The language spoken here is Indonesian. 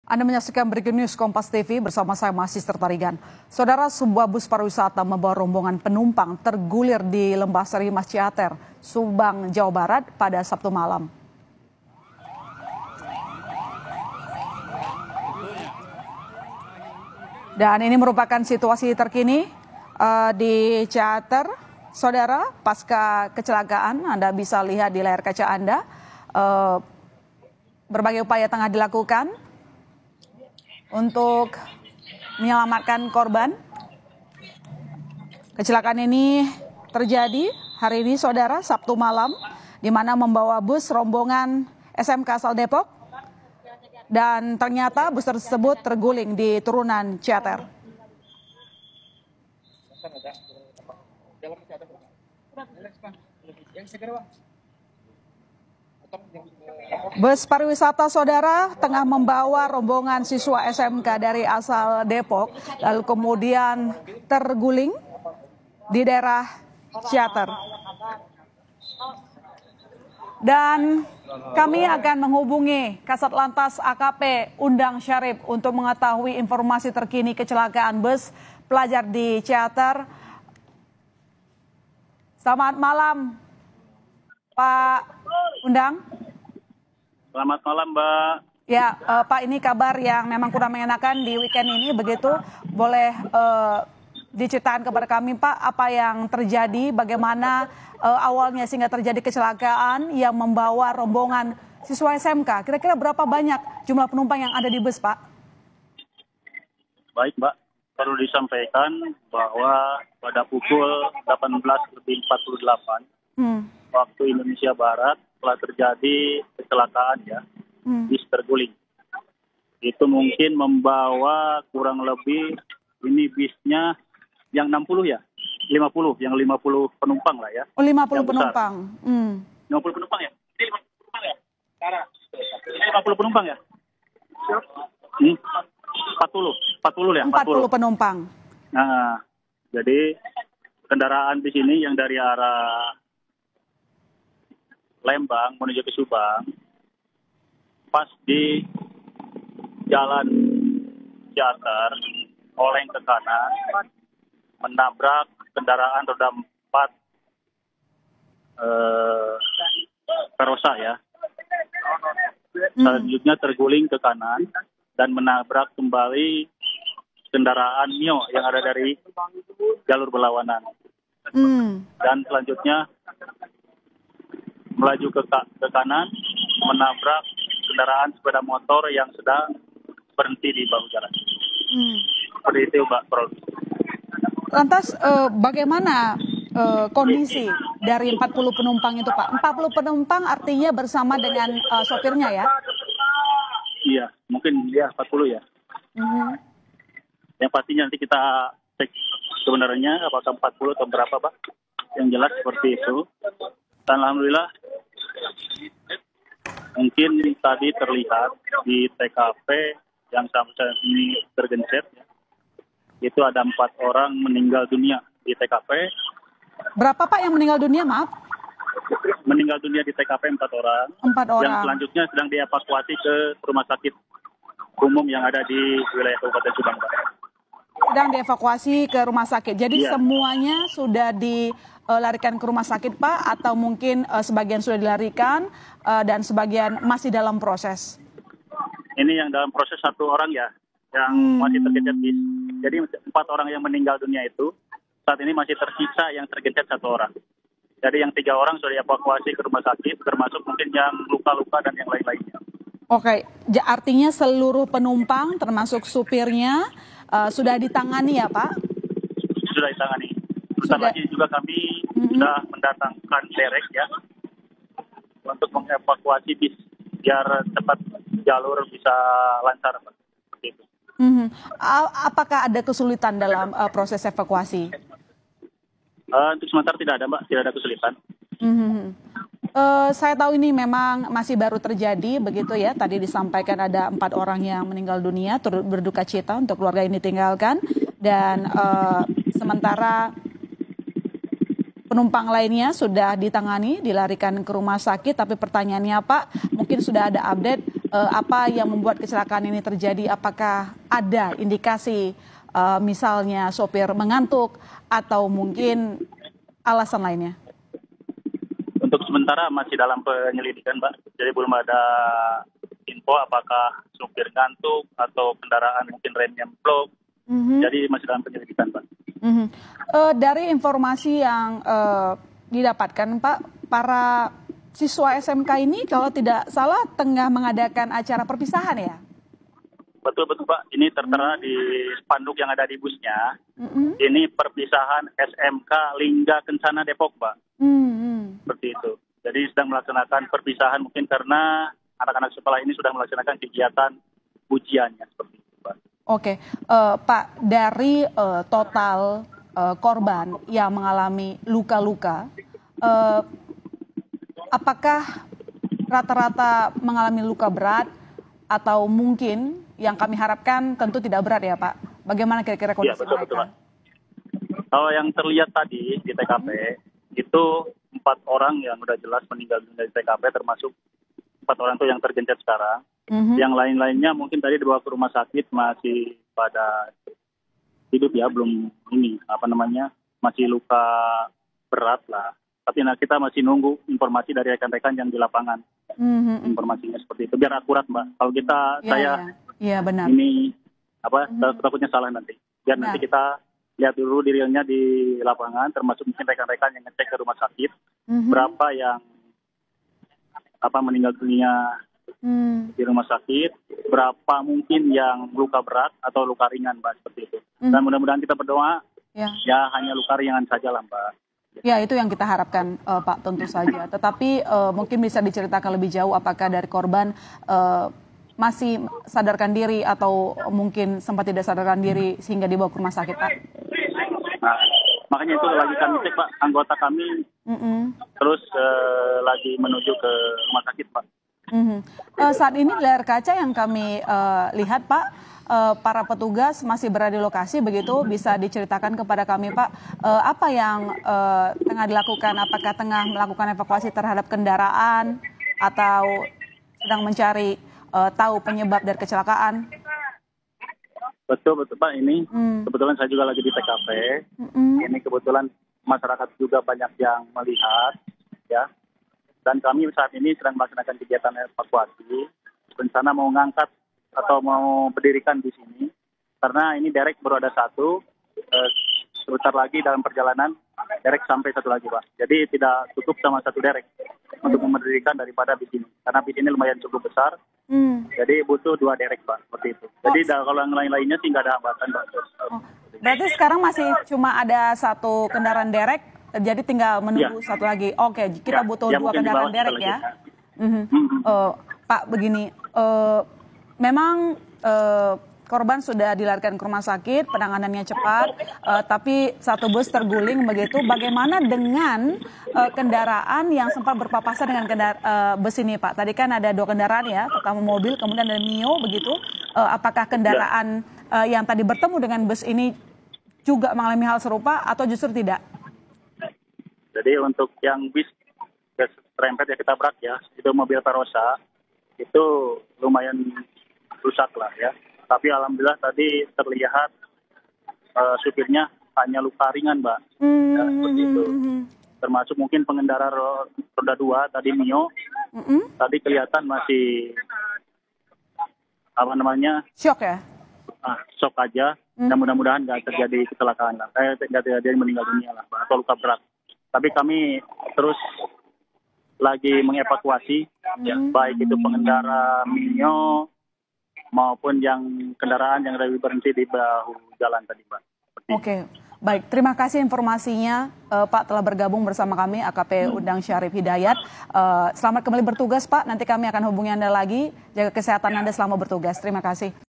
Anda menyaksikan Breaking News Kompas TV bersama saya Sister Tarigan. Saudara, sebuah bus pariwisata membawa rombongan penumpang tergulir di Lembah Sari Mas Ciater, Subang, Jawa Barat pada Sabtu malam. Dan ini merupakan situasi terkini di Ciater. Saudara, pasca kecelakaan, Anda bisa lihat di layar kaca Anda, berbagai upaya tengah dilakukan untuk menyelamatkan korban. Kecelakaan ini terjadi hari ini, saudara, Sabtu malam, di mana membawa bus rombongan SMK asal Depok, dan ternyata bus tersebut terguling di turunan Ciater. Bus pariwisata, saudara, tengah membawa rombongan siswa SMK dari asal Depok, lalu kemudian terguling di daerah Ciater. Dan kami akan menghubungi Kasat Lantas AKP Undang Syarif untuk mengetahui informasi terkini kecelakaan bus pelajar di Ciater. Selamat malam, Pak Undang. Selamat malam, Mbak. Ya, Pak, ini kabar yang memang kurang mengenakan di weekend ini, begitu. Boleh diceritakan kepada kami, Pak, apa yang terjadi, bagaimana awalnya sehingga terjadi kecelakaan yang membawa rombongan siswa SMK. Kira-kira berapa banyak jumlah penumpang yang ada di bus, Pak? Baik, Mbak. Perlu disampaikan bahwa pada pukul 18.48 waktu Indonesia Barat telah terjadi kecelakaan ya, bis terguling. Itu mungkin membawa kurang lebih, ini bisnya yang 60 ya, 50, yang 50 penumpang lah ya. Oh, 50 penumpang. 50 penumpang ya? Ini 50 penumpang ya? 50 penumpang ya? 40 ya? 40 penumpang. Nah, jadi kendaraan di sini yang dari arah Lembang menuju ke Subang, pas di jalan Ciater, oleng ke kanan, menabrak kendaraan roda 4 Verosa ya. Selanjutnya terguling ke kanan dan menabrak kembali kendaraan Mio yang ada dari jalur berlawanan. Dan selanjutnya melaju ke kanan, menabrak kendaraan sepeda motor yang sedang berhenti di bahu jalan. Seperti itu, Mbak. Lantas bagaimana kondisi dari 40 penumpang itu, Pak? 40 penumpang artinya bersama dengan sopirnya ya? Iya, mungkin ya 40 ya. Yang pastinya nanti kita cek sebenarnya apakah 40 atau berapa, Pak. Yang jelas seperti itu. Dan alhamdulillah mungkin tadi terlihat di TKP yang sampai saat ini tergencet, itu ada 4 orang meninggal dunia di TKP. Berapa, Pak, yang meninggal dunia, maaf? Meninggal dunia di TKP 4 orang. 4 orang. Yang selanjutnya sedang dievakuasi ke rumah sakit umum yang ada di wilayah Kabupaten Subang. Sedang dievakuasi ke rumah sakit. Jadi semuanya sudah dilarikan ke rumah sakit, Pak, atau mungkin sebagian sudah dilarikan dan sebagian masih dalam proses? Ini yang dalam proses 1 orang ya, yang masih tergencet bis. Jadi 4 orang yang meninggal dunia itu saat ini masih tersisa yang tergencet 1 orang. Jadi yang 3 orang sudah dievakuasi ke rumah sakit, termasuk mungkin yang luka-luka dan yang lain-lainnya. Oke, artinya seluruh penumpang termasuk supirnya sudah ditangani ya, Pak? Sudah ditangani. Sebentar lagi juga kami sudah mendatangkan derek ya untuk mengevakuasi bis biar cepat jalur bisa lancar, Pak. Seperti itu. Apakah ada kesulitan dalam proses evakuasi? Untuk sementara tidak ada, Mbak, tidak ada kesulitan. Saya tahu ini memang masih baru terjadi, begitu ya. Tadi disampaikan ada 4 orang yang meninggal dunia, turut berduka cita untuk keluarga ini tinggalkan. Dan sementara penumpang lainnya sudah ditangani, dilarikan ke rumah sakit. Tapi pertanyaannya, Pak, mungkin sudah ada update apa yang membuat kecelakaan ini terjadi? Apakah ada indikasi misalnya sopir mengantuk atau mungkin alasan lainnya? Untuk sementara masih dalam penyelidikan, Mbak. Jadi belum ada info apakah supir ngantuk atau kendaraan mungkin remnya blok. Jadi masih dalam penyelidikan, Pak. Dari informasi yang didapatkan, Pak, para siswa SMK ini kalau tidak salah tengah mengadakan acara perpisahan ya? Betul, Pak. Ini tertera di spanduk yang ada di busnya. Ini perpisahan SMK Lingga Kencana Depok, Pak. Seperti itu. Jadi sedang melaksanakan perpisahan mungkin karena anak-anak sekolah ini sudah melaksanakan kegiatan ujiannya. Seperti itu, Pak. Oke, Pak, dari total korban yang mengalami luka-luka, apakah rata-rata mengalami luka berat atau mungkin yang kami harapkan tentu tidak berat ya, Pak? Bagaimana kira-kira kondisi mereka? Betul. Kalau yang terlihat tadi di TKP itu 4 orang yang sudah jelas meninggal dunia di TKP, termasuk 4 orang itu yang tergencet sekarang. Yang lain-lainnya mungkin tadi dibawa ke rumah sakit masih pada hidup ya, belum masih luka berat lah. Tapi kita masih nunggu informasi dari rekan-rekan yang di lapangan. Informasinya seperti itu biar akurat, Mbak. Kalau Iya, benar. Ini takutnya salah nanti. Biar nanti kita lihat dulu dirinya di lapangan, termasuk mungkin rekan-rekan yang ngecek ke rumah sakit berapa yang meninggal dunia di rumah sakit, berapa mungkin yang luka berat atau luka ringan, Mbak, seperti itu. Dan mudah-mudahan kita berdoa ya hanya luka ringan saja lah, Mbak. Ya, itu yang kita harapkan, Pak, tentu saja. Tetapi mungkin bisa diceritakan lebih jauh apakah dari korban masih sadarkan diri atau mungkin sempat tidak sadarkan diri sehingga dibawa ke rumah sakit, Pak? Nah, makanya itu lagi kami cek, Pak, anggota kami terus lagi menuju ke rumah sakit, Pak. Saat ini di layar kaca yang kami lihat, Pak, para petugas masih berada di lokasi, begitu bisa diceritakan kepada kami, Pak, apa yang tengah dilakukan? Apakah tengah melakukan evakuasi terhadap kendaraan atau sedang mencari tahu penyebab dari kecelakaan? Betul, Pak. Ini kebetulan saya juga lagi di TKP. Ini kebetulan masyarakat juga banyak yang melihat, ya. Dan kami saat ini sedang melaksanakan kegiatan evakuasi. Rencana mau ngangkat atau mau berdirikan di sini, karena ini derek baru ada satu. Sebentar lagi dalam perjalanan derek sampai satu lagi, Pak. Jadi tidak cukup sama satu derek untuk mendirikan daripada bis ini, karena bis ini lumayan cukup besar. Jadi butuh 2 derek, Pak, seperti itu. Jadi kalau yang lain-lainnya sih nggak ada hambatan, Pak. Berarti sekarang masih cuma ada 1 kendaraan derek, jadi tinggal menunggu satu lagi. Oke, kita butuh 2 kendaraan derek ya. Pak, begini, memang korban sudah dilarikan ke rumah sakit, penanganannya cepat, tapi 1 bus terguling begitu. Bagaimana dengan kendaraan yang sempat berpapasan dengan bus ini, Pak? Tadi kan ada 2 kendaraan ya, pertama mobil, kemudian ada Mio begitu. Apakah kendaraan yang tadi bertemu dengan bus ini juga mengalami hal serupa atau justru tidak? Jadi untuk yang bis serempet ya ketabrak ya, itu mobil Tarosa, itu lumayan rusak lah ya. Tapi alhamdulillah tadi terlihat supirnya hanya luka ringan, Mbak. Ya, seperti itu. Termasuk mungkin pengendara roda 2 tadi Mio, tadi kelihatan masih shock ya? Shock aja. Dan mudah-mudahan nggak terjadi kecelakaan lah. Nggak terjadi meninggal dunia lah, Mbak, atau luka berat. Tapi kami terus lagi mengevakuasi, ya, baik itu pengendara Mio maupun yang kendaraan yang lebih berhenti di bahu jalan tadi, Pak. Oke, baik. Terima kasih informasinya, Pak, telah bergabung bersama kami, AKP Undang Syarif Hidayat. Selamat kembali bertugas, Pak. Nanti kami akan hubungi Anda lagi. Jaga kesehatan Anda selama bertugas. Terima kasih.